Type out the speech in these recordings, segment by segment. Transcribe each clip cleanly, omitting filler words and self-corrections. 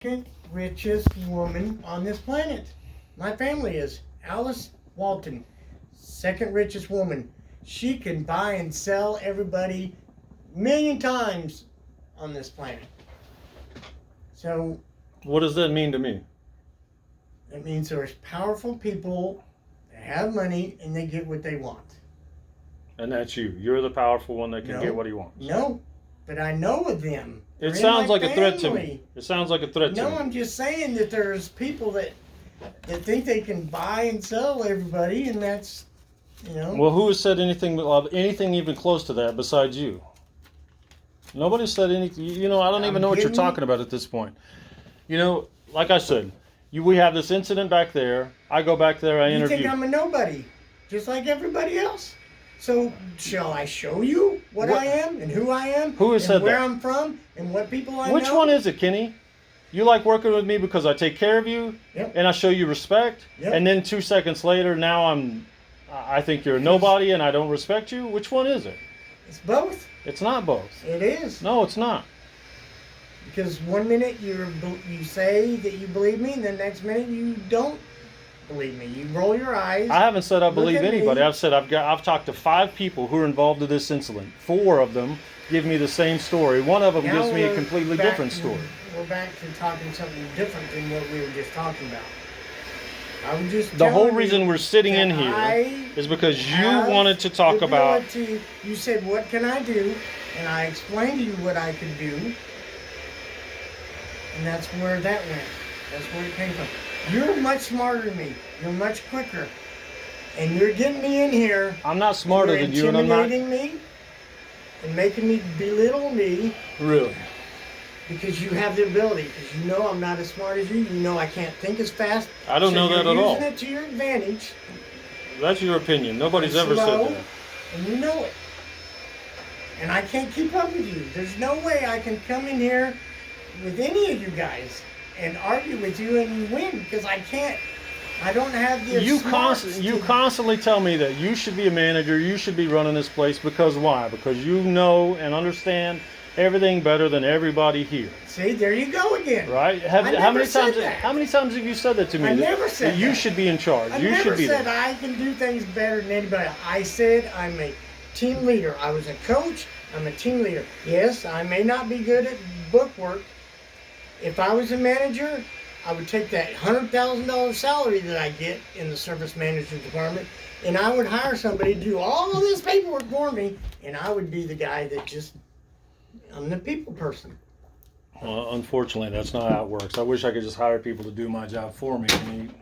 second richest woman on this planet. My family is Alice Walton, second richest woman. She can buy and sell everybody a million times on this planet. So what does that mean to me? it means there's powerful people that have money and they get what they want. And that's you. You're the powerful one that can No. get what he wants. No, but I know of them. It They're sounds in my like a threat to family. me. It sounds like a threat to No, me. I'm just saying that there's people that think they can buy and sell everybody, and that's, Well, who has said anything even close to that besides you? Nobody said anything. I don't even know what you're talking about at this point. Like I said, we have this incident back there. I go back there, I You interview. think I'm a nobody, just like everybody else. So shall I show you what I am and who I am? Who has and said where that? I'm from and what people I Which know? one is it, Kenny? You like working with me because I take care of you, Yep. and I show you respect, Yep. and then 2 seconds later, now I think you're a nobody and I don't respect you? Which one is it? It's both. It's not both. It is. No, it's not. Because one minute you say that you believe me, and the next minute you don't believe me. You roll your eyes. I haven't said I believe at anybody. me. I've said I've talked to 5 people who are involved in this incident. 4 of them give me the same story. One of them Now gives me a we're completely back different to- story. We're back to talking something different than what we were just talking about. I was just The whole telling reason you we're sitting in that here I is because you have wanted to talk the about. ability. You said, "What can I do?" And I explained to you what I could do, and that's where that went. That's where it came from. You're much smarter than me. You're much quicker, and you're getting me in here. I'm not smarter You're than you, and I'm not. intimidating me and making me belittle me. Really? Because you have the ability, because you know I'm not as smart as you. You know I can't think as fast. I don't know that at all. You're using it to your advantage, That's your opinion. Nobody's ever slow, said that. and you know it. And I can't keep up with you. There's no way I can come in here with any of you guys and argue with you and win, because I can't. I don't have the smarts You to- constantly tell me that you should be a manager, you should be running this place, because why? Because you know and understand everything better than everybody here. See, there you go again. Right? I never said that. How many times have you said that to me? I that- never said that you that. should be in charge. I You never should be said there. I can do things better than anybody else. I said I'm a team leader. I was a coach. I'm a team leader. Yes, I may not be good at book work. If I was a manager, I would take that $100,000 salary that I get in the service management department, and I would hire somebody to do all of this paperwork for me, and I would be the guy that I'm the people person. Well, unfortunately, that's not how it works. I wish I could just hire people to do my job for me.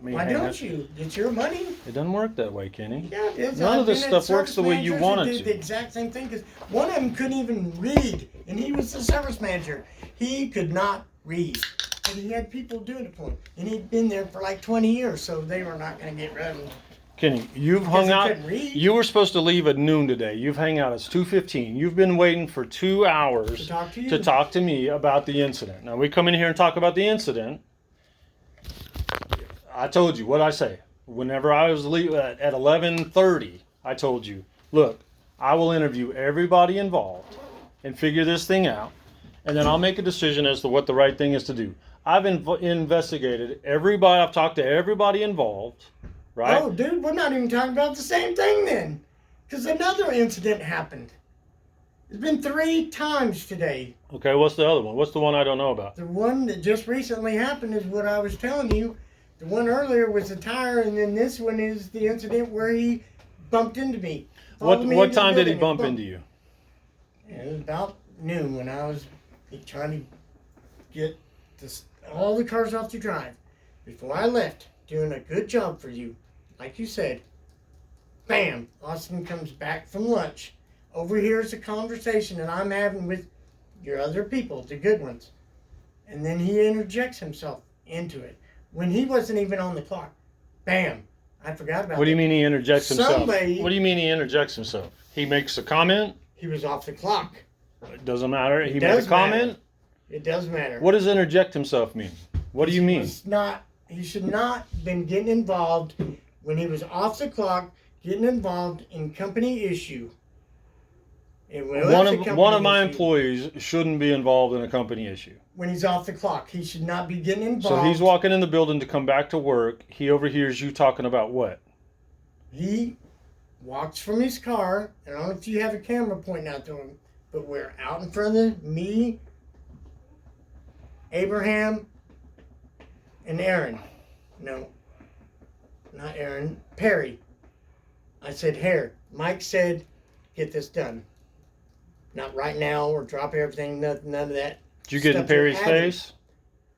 Why don't you? It's your money. It doesn't work that way, Kenny. Yeah, it is. None I've of this been at stuff works the service way you managers want that it did to. the exact same thing, because one of them couldn't even read, and he was the service manager. He could not read, and he had people doing it for him, and he'd been there for like 20 years, so they were not going to get rid of him. Kenny, you've Because hung he out. couldn't read. You were supposed to leave at noon today. You've hung out. It's 2:15. You've been waiting for 2 hours To talk to you. to talk to me about the incident. Now we come in here and talk about the incident. I told you what I say. Whenever I was at 11:30, I told you, look, I will interview everybody involved and figure this thing out, and then I'll make a decision as to what the right thing is to do. I've investigated everybody. I've talked to everybody involved. Right? Oh, dude, we're not even talking about the same thing then, because another incident happened. It's been 3 times today. Okay, what's the other one? What's the one I don't know about? The one that just recently happened is what I was telling you. The one earlier was the tire, and then this one is the incident where he bumped into me. What Followed me what into the time did he building and bump into you? It was about noon when I was trying to get all the cars off the drive. Before I left, doing a good job for you, like you said. Bam! Austin comes back from lunch. Over here is a conversation that I'm having with your other people, the good ones. And then he interjects himself into it when he wasn't even on the clock. Bam! I forgot about What do you that. mean he interjects himself? Somebody- What do you mean he interjects himself? He makes a comment? He was off the clock. It doesn't matter. He made a does comment? matter. It does matter. What does interject himself mean? What do you mean? He should not been getting involved when he was off the clock, getting involved in company issue. One of my employees shouldn't be involved in a company issue. When he's off the clock, he should not be getting involved. So he's walking in the building to come back to work. He overhears you talking about what? He walks from his car, and I don't know if you have a camera pointing out to him, but we're out in front of me, Abraham, and Aaron. No, not Aaron. Perry. I said, here. Mike said, get this done. Not right now, or drop everything, none of that. Did you get in Perry's face?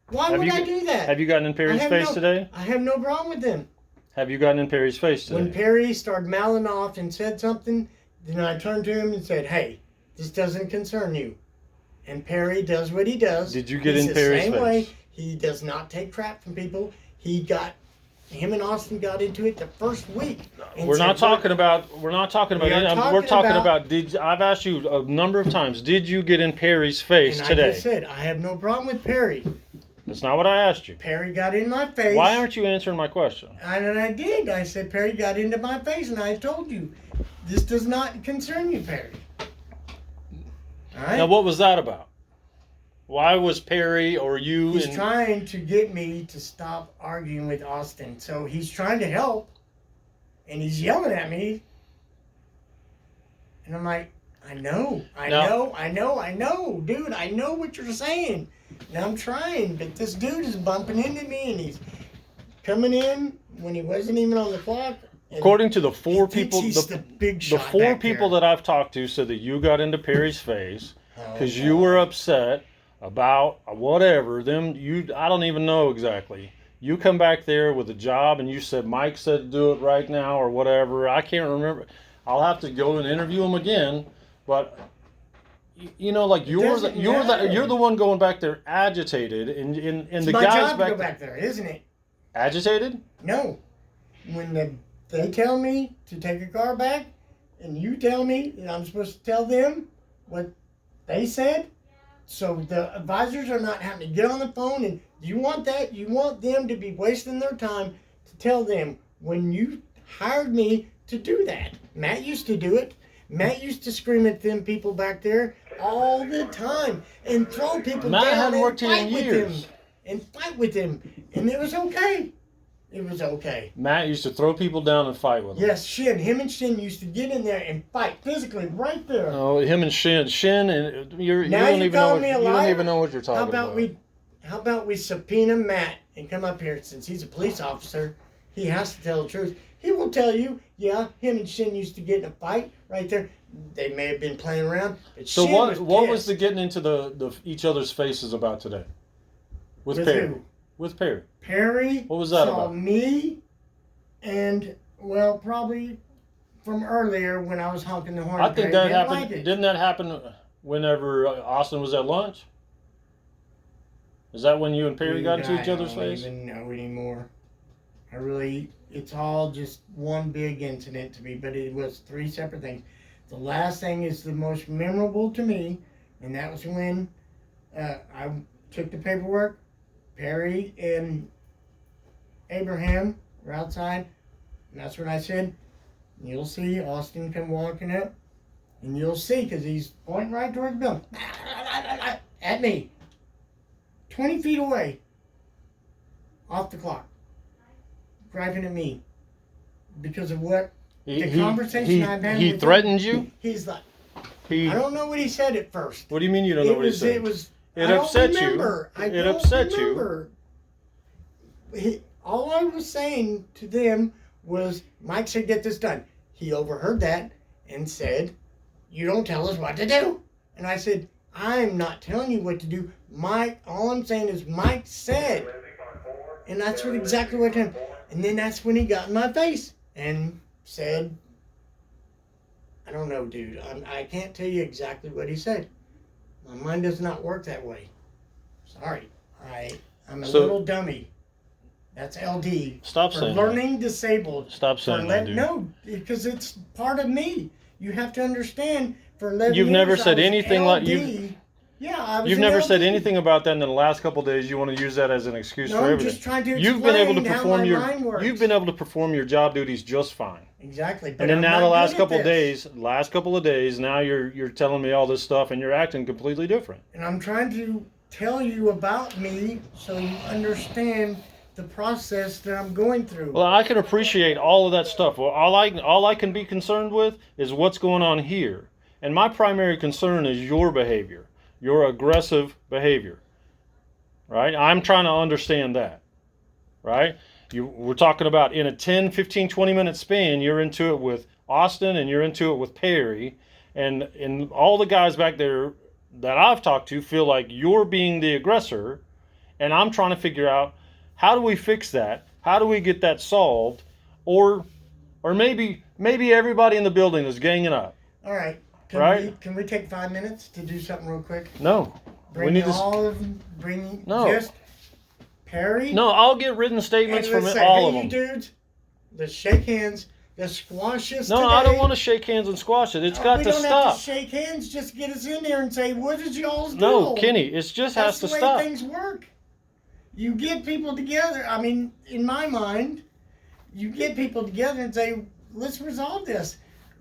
Why would I do that? Have you gotten in Perry's face today? I have no problem with him. Have you gotten in Perry's face today? When Perry started mouthing off and said something, then I turned to him and said, hey, this doesn't concern you. And Perry does what he does. Did you get in Perry's face? Way. He does not take crap from people. Him and Austin got into it the first week. We're not talking about it. We're talking about I've asked you a number of times, did you get in Perry's face today? I just said, I have no problem with Perry. That's not what I asked you. Perry got in my face. Why aren't you answering my question? And I did. I said, Perry got into my face, and I told you, this does not concern you, Perry. All right? Now, what was that about? Why was Perry or you... He's trying to get me to stop arguing with Austin. So he's trying to help, and he's yelling at me. And I'm like, I know, dude, I know what you're saying. And I'm trying, but this dude is bumping into me, and he's coming in when he wasn't even on the clock. According to the four people, the four people that I've talked to said that you got into Perry's face because you were upset about whatever. I don't even know exactly. You come back there with a job, and you said Mike said do it right now or whatever. I can't remember. I'll have to go and interview him again, but. You know, like you're the one going back there agitated, and the guys back there, isn't it? Agitated? No, when they tell me to take a car back, and you tell me that I'm supposed to tell them what they said, so the advisors are not having to get on the phone. And you want that? You want them to be wasting their time to tell them when you hired me to do that. Matt used to do it. Matt used to scream at them people back there all the time and throw people down and fight with them. And fight with them. And it was okay. It was okay. Matt used to throw people down and fight with them. Yes, him and Shin used to get in there and fight physically right there. Oh, him and Shin, and you don't even know what you're talking about. How about we subpoena Matt and come up here, since he's a police officer, he has to tell the truth. He will tell you, yeah, him and Shin used to get in a fight right there. They may have been playing around. But so what was the getting into the each other's faces about today? With Perry. Who? With Perry. Perry. What was that saw about? Me, and probably from earlier when I was honking the horn. I think that happened. Didn't that happen whenever Austin was at lunch? Is that when you and Perry got into each other's face? I don't even know anymore. It's all just one big incident to me, but it was three separate things. The last thing is the most memorable to me, and that was when I took the paperwork. Perry and Abraham were outside, and that's when I said, you'll see Austin come walking up, and you'll see, because he's pointing right towards the building, at me, 20 feet away, off the clock, driving at me, because of what the conversation I've had with him. He threatened you? He's like, I don't know what he said at first. What do you mean you don't know what he said? It upset you. It upset you. All I was saying to them was, Mike said, get this done. He overheard that and said, you don't tell us what to do. And I said, I'm not telling you what to do. Mike, all I'm saying is Mike said. And that's exactly what happened. And then that's when he got in my face and said, I don't know, dude. I can't tell you exactly what he said. My mind does not work that way. Sorry. I'm a little dummy. That's LD. Stop saying that. Learning disabled. Stop saying that, dude. No, because it's part of me. You have to understand. For 11 You've years, never said anything like you. Yeah, I was. You've never said anything about that in the last couple of days. You want to use that as an excuse for everything. I'm just trying to You've been able to explain perform how my mind works. You've been able to perform your job duties just fine. Exactly. But And then I'm now not the last good at couple of days, now you're telling me all this stuff and you're acting completely different. And I'm trying to tell you about me so you understand the process that I'm going through. Well, I can appreciate all of that stuff. Well, all I can be concerned with is what's going on here. And my primary concern is your behavior, your aggressive behavior. Right? I'm trying to understand that. Right? We're talking about in a 10, 15, 20 minute span, you're into it with Austin and you're into it with Perry. And all the guys back there that I've talked to feel like you're being the aggressor. And I'm trying to figure out, how do we fix that? How do we get that solved? Or maybe everybody in the building is ganging up. All right. Can we take 5 minutes to do something real quick? No. Bring just Perry. No, I'll get written statements from say, all hey, of them. You dudes, let's shake hands. Let's squash this. No, today. I don't want to shake hands and squash it. It's got to stop. We don't have to shake hands. Just get us in there and say, what did y'all's do? No, Kenny, it just has to That's the stop. way things work. You get people together. I mean, in my mind, you get people together and say, let's resolve this.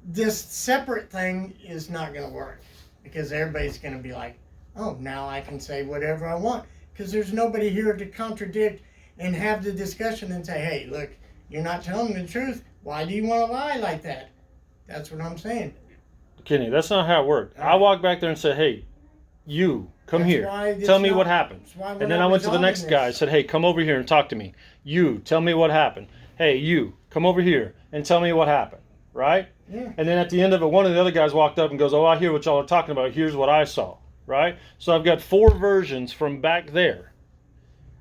This separate thing is not going to work because everybody's going to be like, oh, now I can say whatever I want because there's nobody here to contradict and have the discussion and say, hey, look, you're not telling the truth. Why do you want to lie like that? That's what I'm saying. Kenny, that's not how it worked. I walked back there and said, hey, you, come here. Tell me what happened. And then I went to the next guy and said, hey, come over here and talk to me. You, tell me what happened. Hey, you, come over here and tell me what happened. Right? Yeah. And then at the end of it, one of the other guys walked up and goes, oh, I hear what y'all are talking about. Here's what I saw. Right? So I've got 4 versions from back there.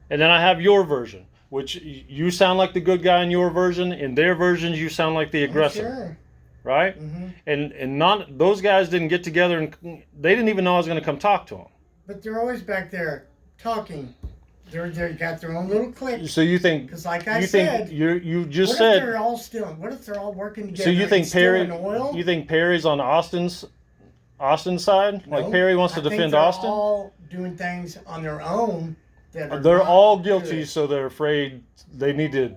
And then I have your version, which you sound like the good guy in your version. In their versions, you sound like the aggressor. Sure. Right? Mm-hmm. And not those guys didn't get together and they didn't even know I was going to come talk to them. But they're always back there talking. They got their own little cliques. So you think? Because like I said, you just what said. if they're all stealing? What if they're all working together? So you think Perry? Oil? You think Perry's on Austin's side? No, Like Perry wants to defend Austin? They're all doing things on their own. They're all guilty, good. so they're afraid they need to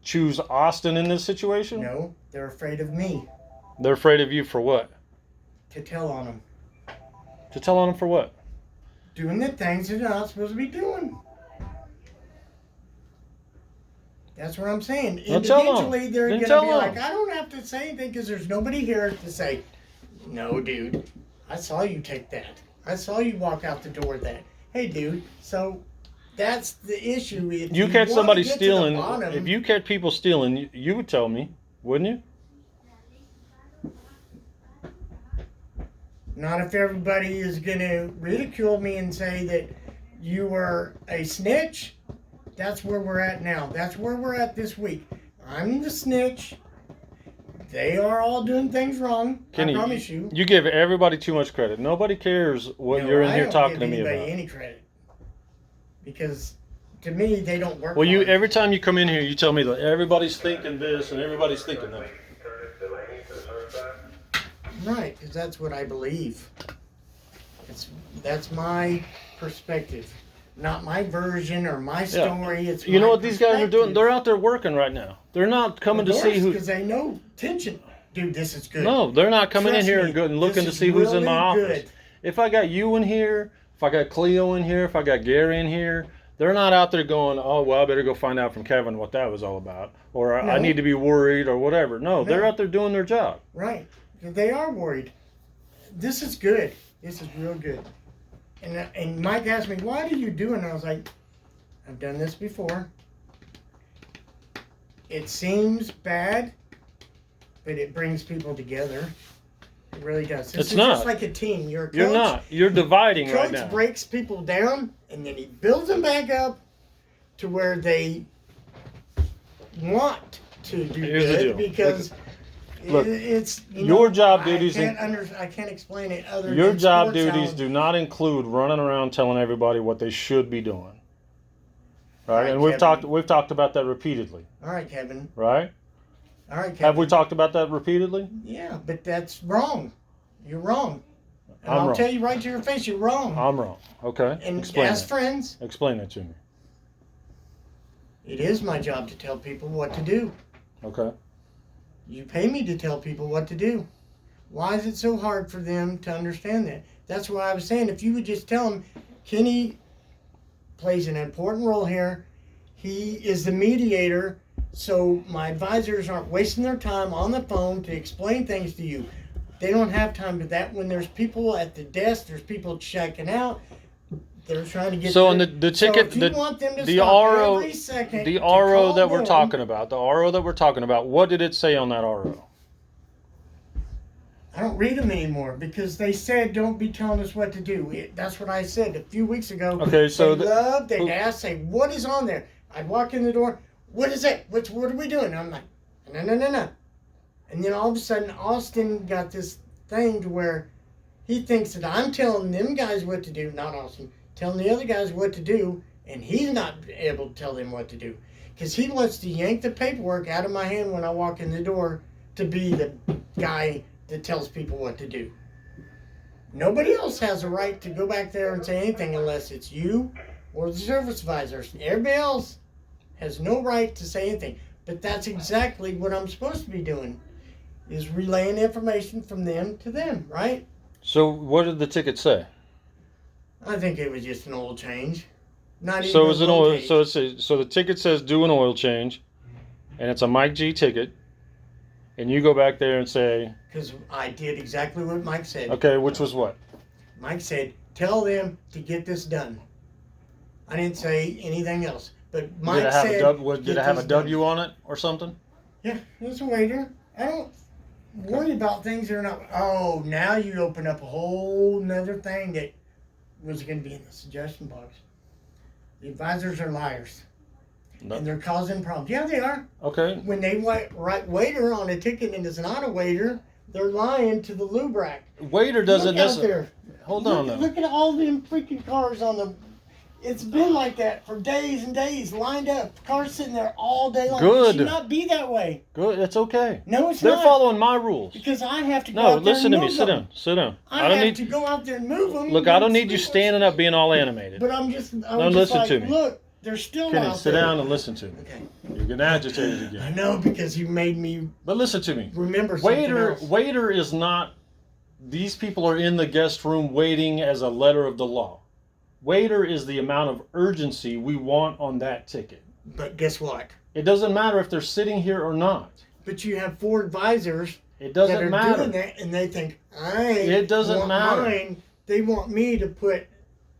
choose Austin in this situation? No, they're afraid of me. They're afraid of you for what? To tell on them. To tell on them for what? Doing the things they're not supposed to be doing. That's what I'm saying. Individually, they're going to be like, I don't have to say anything because there's nobody here to say, no, dude, I saw you take that. I saw you walk out the door with that. Hey, dude, so that's the issue. If you catch somebody stealing, bottom, if you catch people stealing, you would tell me, wouldn't you? Not if everybody is going to ridicule me and say that you were a snitch. That's where we're at now. That's where we're at this week. I'm the snitch. They are all doing things wrong. Kenny, I promise you. You give everybody too much credit. Nobody cares what you're in here talking to me about. I don't give anybody any credit. Because to me, they don't work. Well, every time you come in here, you tell me that everybody's thinking this and everybody's thinking that. Right, because that's what I believe. That's my perspective. Not my version or my story. Yeah. It's you know what these guys are doing? They're out there working right now. They're not coming to see who. Because they know tension. Dude, this is good. No, they're not coming Trust in here me, and looking to see who's in my office. Good. If I got you in here, if I got Cleo in here, if I got Gary in here, they're not out there going, oh, well, I better go find out from Kevin what that was all about. Or I need to be worried or whatever. No, they're out there doing their job. Right. They are worried. This is good. This is real good. And Mike asked me, why do you do it? And I was like, I've done this before. It seems bad, but it brings people together. It really does. This is just like a team. You're a coach. You're not. You're dividing right now. Coach breaks people down, and then he builds them back up to where they want to do good because Look, it's your job duties. I can't explain it other than your job duties do not include running around telling everybody what they should be doing. Right? And we've talked about that repeatedly. All right, Kevin. Right? All right, Kevin. Have we talked about that repeatedly? Yeah, but that's wrong. You're wrong. And I'm I'll wrong. tell you right to your face, you're wrong. I'm wrong. Okay. And explain as that. friends, Explain that to me. It is my job to tell people what to do. Okay. You pay me to tell people what to do. Why is it so hard for them to understand that? That's why I was saying, if you would just tell them, Kenny plays an important role here. He is the mediator, so my advisors aren't wasting their time on the phone to explain things to you. They don't have time for that. When there's people at the desk, there's people checking out. They're trying to get. So on the ticket, so if you want them to the stop RO, every second the to RO call that we're them, talking about, the RO that we're talking about, what did it say on that RO? I don't read them anymore because they said don't be telling us what to do. That's what I said a few weeks ago. Okay, so they'd ask, say, what is on there? I'd walk in the door, what is it? What are we doing? I'm like, no. And then all of a sudden, Austin got this thing to where he thinks that I'm telling them guys what to do, not Austin, telling the other guys what to do, and he's not able to tell them what to do. Because he wants to yank the paperwork out of my hand when I walk in the door to be the guy that tells people what to do. Nobody else has a right to go back there and say anything unless it's you or the service advisors. Everybody else has no right to say anything. But that's exactly what I'm supposed to be doing, is relaying information from them to them, right? So what did the ticket say? I think it was just an oil change. Not even So it was an oil. change. So the ticket says do an oil change, and it's a Mike G ticket, and you go back there and say, because I did exactly what Mike said. okay, which was what? Mike said, tell them to get this done. I didn't say anything else. But Mike Did it have said, did it have a W on it or something? Yeah, it's a waiter. I don't worry about things that are not. Oh, now you open up a whole nother thing that was going to be in the suggestion box. The advisors are liars. No. And they're causing problems. Yeah, they are. Okay. When they write waiter on a ticket and it's not a waiter, they're lying to the lube rack. Waiter doesn't Look out necessarily. there. Hold on Look, now. look at all them freaking cars on the. It's been like that for days and days, lined up. Cars sitting there all day long. Good. It should not be that way. Good. It's okay. No, it's They're not. following my rules. Because I have to go No, out there listen and to me. move Sit them. down. Sit down. I don't have need. to go out there and move them. Look, I don't need you standing up being all animated. But I'm just. Listen like, to me. Look, they're still Kenny, out sit there. down and listen to me. Okay. You're getting agitated I again. know, because you made me But listen to me. remember something else. Waiter is not. These people are in the guest room waiting as a letter of the law. Waiter is the amount of urgency we want on that ticket. But guess what? It doesn't matter if they're sitting here or not. But you have 4 advisors It that doesn't are matter. doing that, and they think, It doesn't want matter. mine. They want me to put.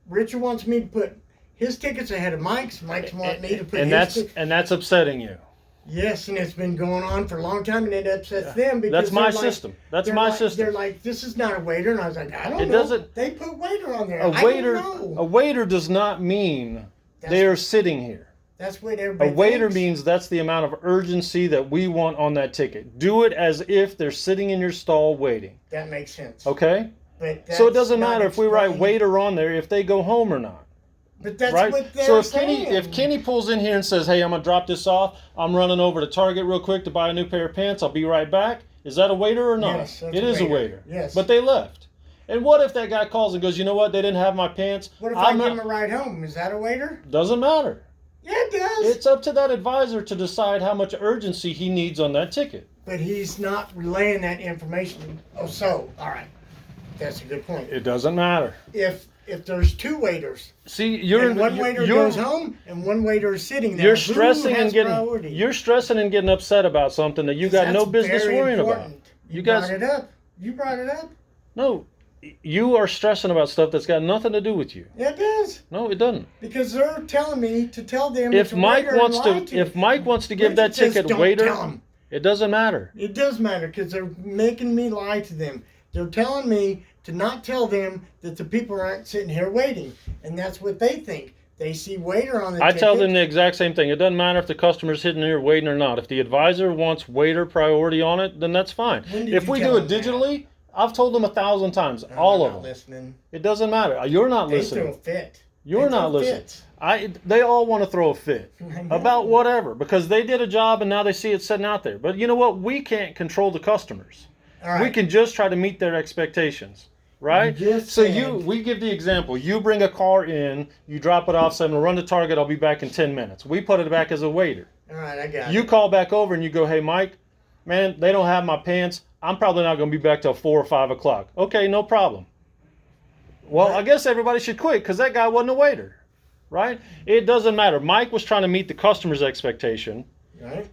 Richard wants me to put his tickets ahead of Mike's. Mike's want me to put And his that's upsetting you. Yes, and it's been going on for a long time, and it upsets them because That's my they're like- system. That's they're my like- system. They're like, this is not a waiter, and I was like, I don't It know. doesn't- They put waiter on there. A I waiter, don't know. a waiter does not mean they are sitting here. That's what A everybody waiter thinks. means that's the amount of urgency that we want on that ticket. Do it as if they're sitting in your stall waiting. That makes sense. Okay? But So it that's doesn't not matter if we write explained. waiter on there if they go home or not. But that's Right? what they're So if saying. Kenny pulls in here and says, "Hey, I'm gonna drop this off. I'm running over to Target real quick to buy a new pair of pants. I'll be right back." Is that a waiter or not? Yes, that's It a is a waiter. waiter. Yes. But they left. And what if that guy calls and goes, "You know what? They didn't have my pants." What if I'm I give not- him a ride home? Is that a waiter? Doesn't matter. Yeah, it does. It's up to that advisor to decide how much urgency he needs on that ticket. But he's not relaying that information. Oh, so, all right. That's a good point. It doesn't matter. If there's 2 waiters, See, you're and one waiter you're, goes home and one waiter is sitting there, you're who stressing has and getting priority? you're stressing and getting upset about something that you got no That's business very worrying important. about. You guys brought it up. You brought it up. No, you are stressing about stuff that's got nothing to do with you. Yeah, it does. No, it doesn't. Because they're telling me to tell them If it's a Mike waiter wants and to lie if Mike wants to give Richard that says, ticket "Don't waiter, tell 'em." it doesn't matter. It does matter because they're making me lie to them. They're telling me to not tell them that the people aren't sitting here waiting. And that's what they think. They see waiter on the I ticket. tell them the exact same thing. It doesn't matter if the customer's sitting here waiting or not. If the advisor wants waiter priority on it, then that's fine. When did If you we tell do it them that? digitally, I've told them 1,000 times, I'm all not of them. listening. It doesn't matter. You're not They listening. throw a fit. You're They not throw listening. fits. They all want to throw a fit I know. about whatever because they did a job and now they see it sitting out there. But you know what? We can't control the customers. All right. We can just try to meet their expectations, right? You just So said- we give the example. You bring a car in, you drop it off, say, "I'm gonna run to Target. I'll be back in 10 minutes." We put it back as a waiter. All right, I got You it. call back over and you go, "Hey, Mike, man, they don't have my pants. I'm probably not going to be back till 4 or 5 o'clock. Okay, no problem. Well, I guess everybody should quit because that guy wasn't a waiter, right? It doesn't matter. Mike was trying to meet the customer's expectation, Right.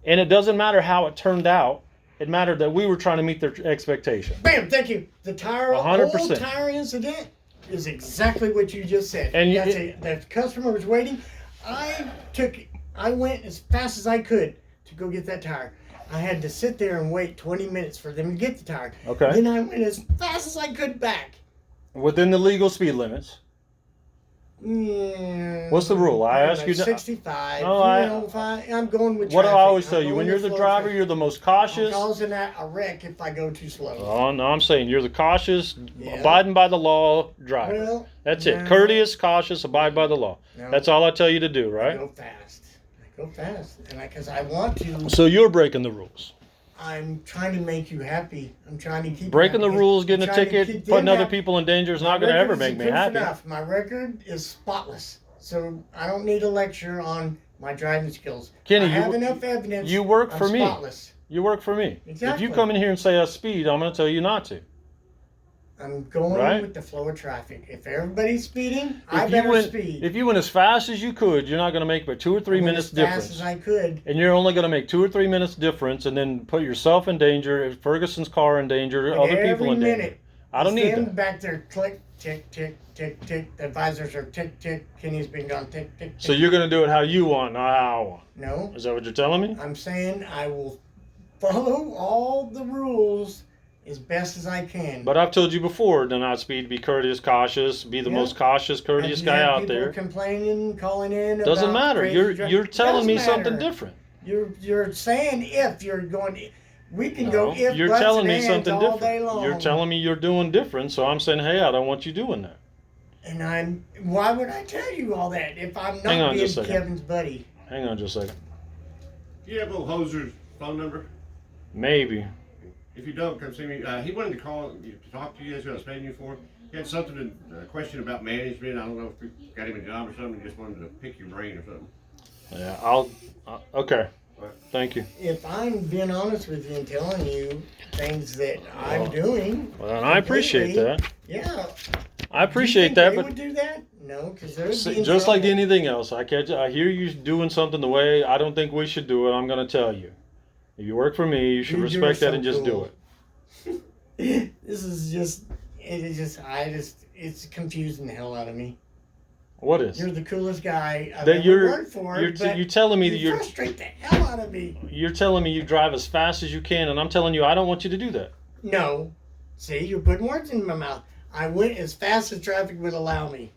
and it doesn't matter how it turned out. It mattered that we were trying to meet their expectation. Bam, thank you. The tire, 100%. whole tire incident is exactly what you just said. And the customer was waiting. I went as fast as I could to go get that tire. I had to sit there and wait 20 minutes for them to get the tire. Okay. Then I went as fast as I could back. Within the legal speed limits. What's the rule? I ask you. 65. No, I'm going with. What do I traffic. always tell I'm you? When going you're with the flow driver, traffic. you're the most I'm cautious. causing a wreck if I go too slow. Oh no, I'm saying you're the cautious, Yeah. abiding by the law driver. Well, That's it. no. Courteous, cautious, abide by the law. No. That's all I tell you to do, I right? go fast. And because I want to. So you're breaking the rules. I'm trying to make you happy. I'm trying to keep Breaking you the happy. rules, getting I'm a trying to ticket, keep them putting other happy. people in danger is not My going to ever record is make me proof happy. enough. My record is spotless, so I don't need a lecture on my driving skills. Kenny, I have enough evidence. you work I'm for me. spotless. You work for me. Exactly. If you come in here and say I speed, I'm going to tell you not to. I'm going Right? with the flow of traffic. If everybody's speeding, If I you better went, speed. if you went as fast as you could, you're not going to make but 2 or 3 I went minutes as difference. fast as I could. And you're only going to make 2 or 3 minutes difference, and then put yourself in danger, Ferguson's car in danger, But other every people in danger. minute, I don't it's need them that. back there, click, tick, tick, tick, tick. The advisors are tick, tick. Kenny's been gone, tick, tick, tick. So you're going to do it how you want, not how I want. No, Is that what you're telling me? I'm saying I will follow all the rules as best as I can. But I've told you before, do not speed, be courteous, cautious, be the Yeah. most cautious, courteous Have you guy had out people there. complaining, calling in. Doesn't about matter. crazy You're telling me Doesn't something matter. different. You're saying if you're going. We can No, go if you're buts telling and me ands something all day different. long. You're telling me you're doing different, so I'm saying, hey, I don't want you doing that. And why would I tell you all that if I'm Hang on not being just a second. Kevin's buddy? Hang on just a second. Do you have old Hoser's phone number? Maybe. If you don't, come see me. He wanted to call you to talk to you. That's what I was paying you for. He had something, a question about management. I don't know if you got him a job or something. Just wanted to pick your brain or something. Yeah, okay. Thank you. If I'm being honest with you and telling you things that I'm doing. Well, and I appreciate completely, that. Yeah. I appreciate that, they but would do that? No, because they're just like anything else, I hear you doing something the way I don't think we should do it. I'm going to tell you. If you work for me, you should You're respect so that and just do cool. it. This is it's confusing the hell out of me. What is? You're the coolest guy I've That ever you're worked for. you're but telling me that you frustrate the hell out of me. you're telling me you drive as fast as you can, and I'm telling you I don't want you to do that. No. See, you're putting words in my mouth. I went as fast as traffic would allow me.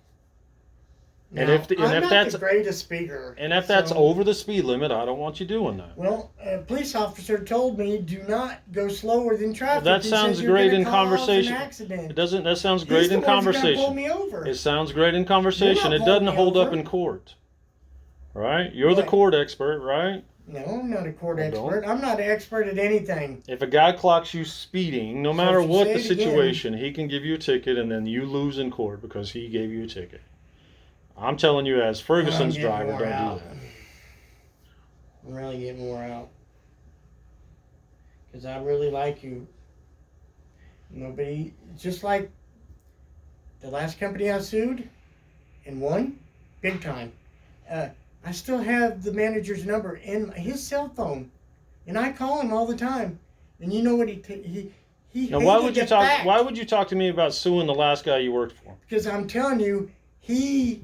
Now, And if I'm not that's the greatest speaker. and if that's so- over the speed limit, I don't want you doing that. Well, a police officer told me do not go slower than traffic. Well, that He sounds says you're great gonna in cause conversation. An accident. It doesn't. That sounds He's great the in ones that are gonna pull conversation. me over. It sounds great in conversation. You're It not doesn't pulling me hold up over. in court. Right? You're the Right. court expert, right? No, I'm not a court Well, expert. I'm not an expert at anything. If a guy clocks you speeding, no So matter if you what say the it again- situation, he can give you a ticket and then you lose in court because he gave you a ticket. I'm telling you, as Ferguson's I'm getting driver, wore don't out. do that. I'm really getting wore out. Because I really like you. Nobody, just like the last company I sued and won, big time. I still have the manager's number in his cell phone, and I call him all the time. And you know what he Now, why hated would you the talk? fact, Why would you talk to me about suing the last guy you worked for? because I'm telling you, he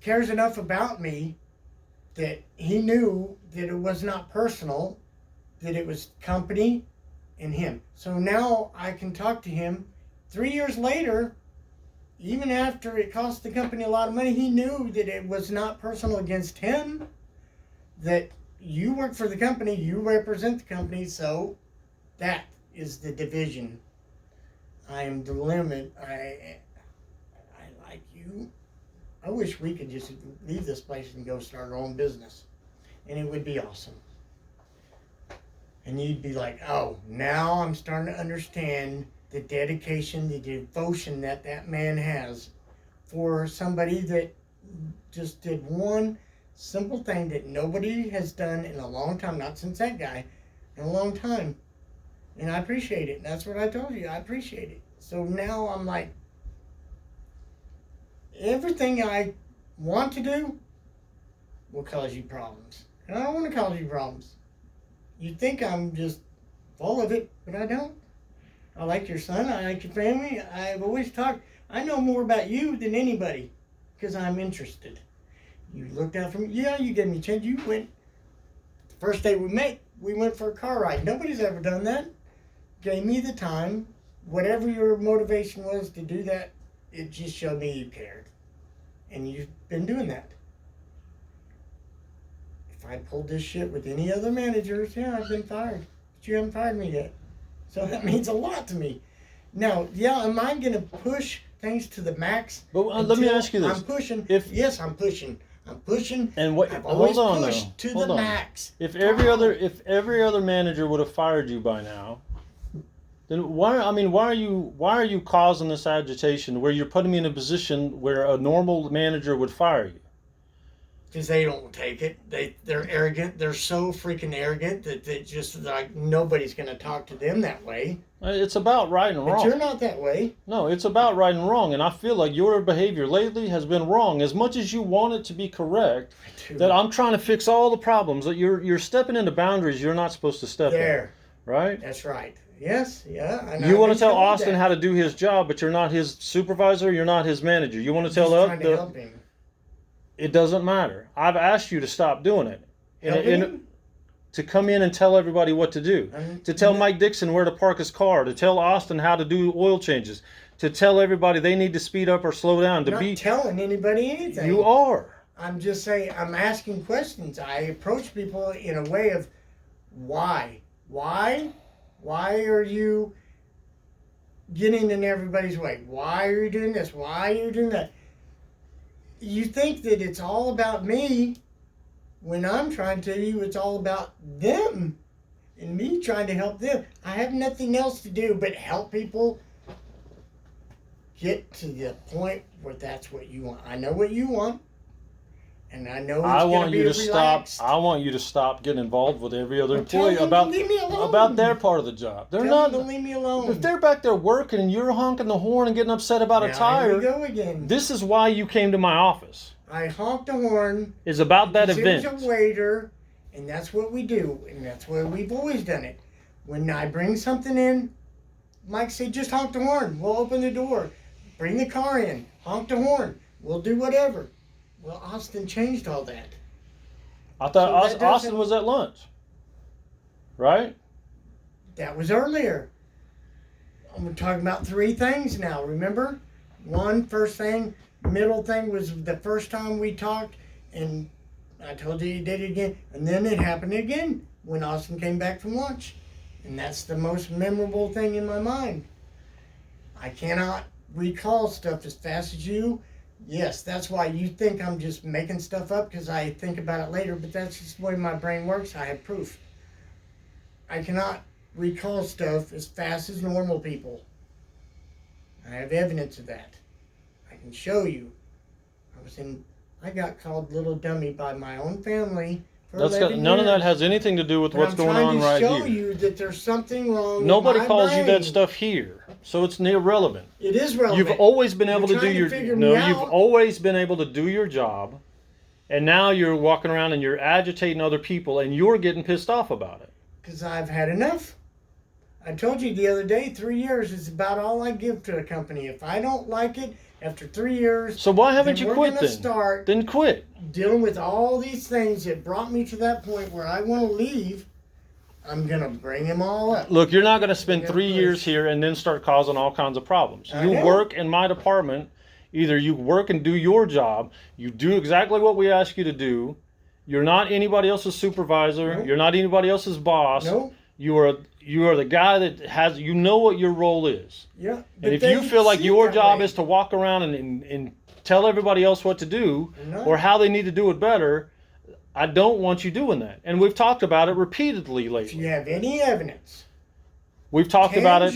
cares enough about me that he knew that it was not personal, that it was company and him. So now I can talk to him 3 years later, even after it cost the company a lot of money. He knew that it was not personal against him, that you work for the company, you represent the company, so that is the division. I am the limit. I like you. I wish we could just leave this place and go start our own business. And it would be awesome. And you'd be like, oh, now I'm starting to understand the dedication, the devotion that man has for somebody that just did one simple thing that nobody has done in a long time, not since that guy, in a long time. And I appreciate it. That's what I told you. I appreciate it. So now I'm like, everything I want to do will cause you problems. And I don't want to cause you problems. You think I'm just full of it, but I don't. I like your son. I like your family. I've always talked. I know more about you than anybody because I'm interested. You looked out for me. Yeah, you gave me a chance. You went, the first day we met, we went for a car ride. Nobody's ever done that. Gave me the time. Whatever your motivation was to do that, it just showed me you cared. And you've been doing that. If I pulled this shit with any other managers, yeah, I've been fired. But you haven't fired me yet. So that means a lot to me. Now, yeah, am I going to push things to the max? But let me ask you this. I'm pushing. Yes, I'm pushing. I'm pushing. And what? I've always Hold on, pushed though. to Hold the on. max. If every other manager would have fired you by now, then why are you causing this agitation where you're putting me in a position where a normal manager would fire you? Because they don't take it. They're arrogant. They're so freaking arrogant that they just like nobody's going to talk to them that way. It's about right and wrong. But you're not that way. No, it's about right and wrong. And I feel like your behavior lately has been wrong. As much as you want it to be correct, that I'm trying to fix all the problems, that you're stepping into boundaries you're not supposed to step in. Right? That's right. Yes, yeah. And you want to tell Austin how to do his job, but you're not his supervisor, you're not his manager. You want to tell trying to help him. It doesn't matter. I've asked you to stop doing it. To come in and tell everybody what to do. To tell Mike Dixon where to park his car. To tell Austin how to do oil changes. To tell everybody they need to speed up or slow down. I'm not telling anybody anything. You are. I'm just saying, I'm asking questions. I approach people in a way of why? Why are you getting in everybody's way? Why are you doing this? Why are you doing that? You think that it's all about me when I'm trying to tell you it's all about them and me trying to help them. I have nothing else to do but help people get to the point where that's what you want. I know what you want. And I know I want you to stop getting involved with every other employee about their part of the job. They're not to leave me alone. If they're back there working and you're honking the horn and getting upset about a tire, here we go again. This is why you came to my office. I honked the horn. Is about that event. There's a waiter, and that's what we do, and that's where we've always done it. When I bring something in, Mike said, just honk the horn. We'll open the door. Bring the car in. Honk the horn. We'll do whatever. Well, Austin changed all that. I thought Austin was at lunch. Right? That was earlier. I'm talking about 3 things now, remember? First thing, middle thing was the first time we talked, and I told you did it again. And then it happened again when Austin came back from lunch. And that's the most memorable thing in my mind. I cannot recall stuff as fast as you. Yes, that's why you think I'm just making stuff up because I think about it later, but that's just the way my brain works. I have proof. I cannot recall stuff as fast as normal people. I have evidence of that. I can show you. I got called little dummy by my own family for 11 years. None of that has anything to do with what's going on right here. I'm trying to show you that there's something wrong Nobody with my calls brain. you that stuff here. So it's irrelevant. It is relevant. You've always been able to do you've always been able to do your job, and now you're walking around and you're agitating other people and you're getting pissed off about it. Because I've had enough. I told you the other day, 3 years is about all I give to a company. If I don't like it after 3 years, so why haven't you quit then? Then quit. Dealing with all these things that brought me to that point where I want to leave. I'm going to bring them all up. Look, you're not going to spend 3 years here and then start causing all kinds of problems. You work in my department. Either you work and do your job. You do exactly what we ask you to do. You're not anybody else's supervisor. Nope. You're not anybody else's boss. Nope. You are the guy that has, you know what your role is. Yeah. And if you feel like your job is to walk around and tell everybody else what to do or how they need to do it better, I don't want you doing that. And we've talked about it repeatedly lately. If you have any evidence, we've talked about it.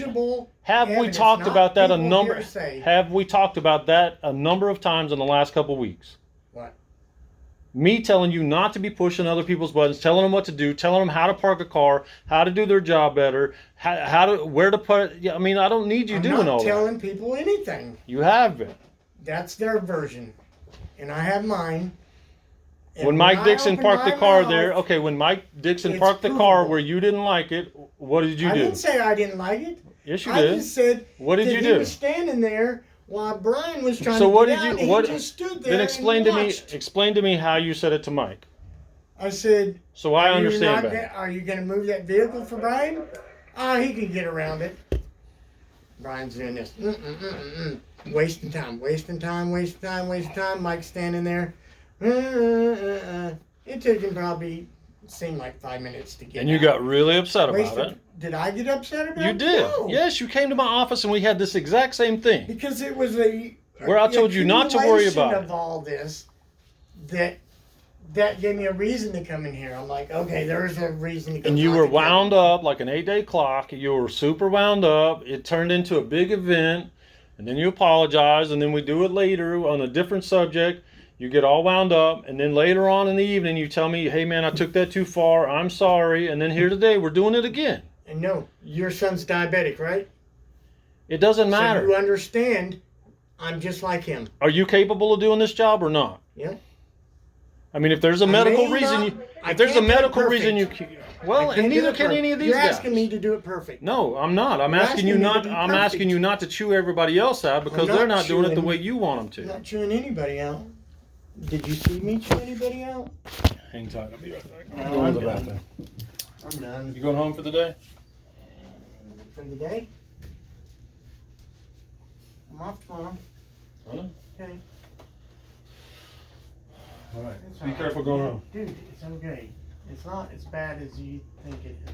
Have we talked about that hearsay. Have we talked about that a number of times in the last couple of weeks? What? Me telling you not to be pushing other people's buttons, telling them what to do, telling them how to park a car, how to do their job better, where to put it. I mean, I don't need you I'm doing not all that. telling people anything. You have been. That's their version, and I have mine. And When Mike I Dixon open parked my the car mouth, there, okay, when Mike Dixon it's parked the car provable. where you didn't like it, what did you I do? didn't say I didn't like it. Yes, you I did. just said What did that you he do? was standing there while Brian was trying So to what get did you? out, and What? he just stood there Then explain and to me. watched. Explain to me how you said it to Mike. I said, So I "Are you understand not better. Are you going to move that vehicle for Brian? He can get around it." Brian's doing this. Wasting time, wasting time, wasting time, wasting time. Mike's standing there. It took him probably, seemed like 5 minutes to get And you out. got really upset about Wasted- it. Did I get upset about You it? did. No. Yes, you came to my office and we had this exact same thing. Because it was a Where I told you not to worry about accumulation it. of all this that gave me a reason to come in here. I'm like, okay, there's a reason to come. And you talk were to Kevin. wound up like an 8-day clock. You were super wound up. It turned into a big event. And then you apologize. And then we do it later on a different subject. You get all wound up. And then later on in the evening, you tell me, hey, man, I took that too far. I'm sorry. And then here today, we're doing it again. And no, your son's diabetic, right? It doesn't So matter. you understand, I'm just like him. Are you capable of doing this job or not? Yeah. I mean, if there's a I medical may reason, not- you, I if there's a can't do it medical perfect. reason you, well, I and can't do neither it can perfect. any of these You're guys. asking me to do it perfect. No, I'm not. I'm You're asking you asking me not. to be I'm perfect. asking you not to chew everybody else out because I'm they're not not doing it the chewing. way you want I'm them not chewing anybody out. Did you see me chew anybody out? to. Hang tight. I'll be right back. No, I'm going I'm to the done. bathroom. I'm done You going home for the day? for the day. I'm off tomorrow. Huh? Okay. All right. It's Be all right. careful going home. Dude, it's okay. It's not as bad as you think it is.